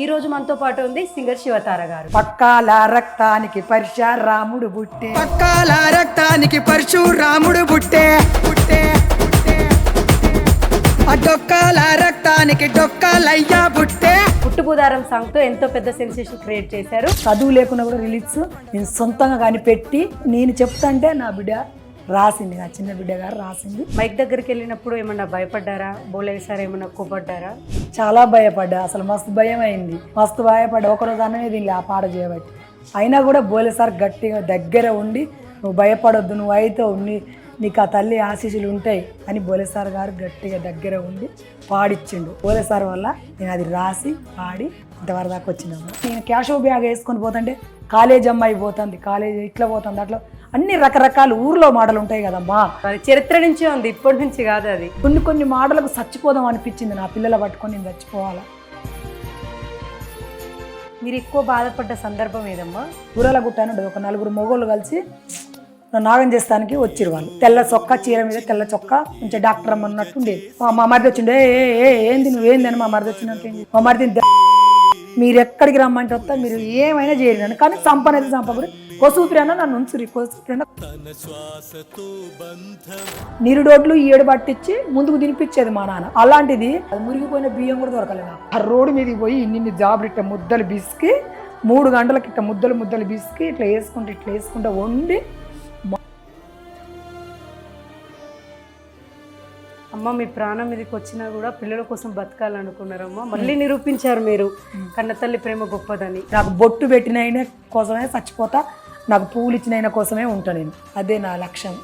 ఈ రోజు మనతో పాటు ఉంది సింగర్ శివతార గారు. పక్కాల రక్తానికి పరశురాముడు బుట్టే, పక్కాల రక్తానికి పరశురాముడు బుట్టే, బుట్టే డొక్కాల రక్తానికి డొక్కాలయ్యా బుట్టే. పుట్టుపుదారం సాంగ్ తో ఎంతో పెద్ద సెన్సేషన్ క్రియేట్ చేశారు. చదువు లేకుండా కూడా రిలీజ్ నేను సొంతంగా కానీ పెట్టి నేను చెప్తాంటే నా బిడ్డ రాసింది, నా చిన్న బిడ్డ గారు రాసింది. మైక్ దగ్గరికి వెళ్ళినప్పుడు ఏమన్నా భయపడ్డారా? బోలే సార్ ఏమన్నా కోపడ్డారా? చాలా భయపడ్డా, అసలు మస్తు భయం అయింది, మస్తు భయపడ్డా. ఒకరోజు అన్నమే దీన్ని ఆ పాట చేయబట్టి అయినా కూడా బోలే సార్ గట్టిగా దగ్గర ఉండి నువ్వు భయపడొద్దు, నువ్వు అయితే నీకు ఆ తల్లి ఆశీస్సులు ఉంటాయి అని బోలే సార్ గారు గట్టిగా దగ్గర ఉండి పాడిచ్చిండు. బోలే సార్ వల్ల నేను అది రాసి పాడి ఇంతవరకు దాకా వచ్చినాము. నేను క్యాషో బ్యాగ్ వేసుకొని పోతుంటే కాలేజ్ అమ్మాయి పోతుంది, కాలేజ్ ఇట్లా పోతుంది, అట్లా అన్ని రకరకాల ఊర్లో మాటలు ఉంటాయి కదమ్మా. అది చరిత్ర నుంచే ఉంది, ఇప్పటి నుంచి కాదు. అది కొన్ని మాటలకు చచ్చిపోదాం అనిపించింది, నా పిల్లల పట్టుకొని నేను చచ్చిపోవాలా. మీరు ఎక్కువ బాధపడ్డ సందర్భం ఏదమ్మా? ఊరల గుట్ట అని ఒక నలుగురు మొగోళ్ళు కలిసి నాగం చేస్తానికి వచ్చిరు. వాళ్ళు తెల్ల చొక్కా, చీర మీద తెల్ల చొక్కా, కొంచెం డాక్టర్ అమ్మన్నట్టు ఉండేది. మా మరిది వచ్చిండే, ఏంది నువ్వేంది అని మా మరిది వచ్చినాక మా మరిది మీరు ఎక్కడికి రమ్మంటే వస్తా, మీరు ఏమైనా చేయలేను కానీ చంపనైతే చంపకూడదు, కొసూపిరైనా నన్ను ఉంచురి, కొసూపిరైనా నిరుడోడ్లు 7 పట్టించి ముందుకు తినిపించేది మా నాన్న. అలాంటిది అది మురిగిపోయిన బియ్యం కూడా దొరకలేదు. ఆ రోడ్డు మీదకి పోయి ఇన్ని జాబులు ఇట్ట ముద్దలు బిసికి 3 గంటలకి ఇట్ట ముద్దలు బిసికి ఇట్లా వేసుకుంటే వండి. అమ్మ మీ ప్రాణం మీదకి వచ్చినా కూడా పిల్లల కోసం బతకాలనుకున్నారమ్మా. మళ్ళీ నిరూపించారు మీరు కన్నతల్లి ప్రేమ గొప్పదని. నాకు బొట్టు పెట్టిన కోసమే చచ్చిపోతా, నాకు పువ్వులు ఇచ్చిన కోసమే ఉంటా నేను. అదే నా లక్ష్యం.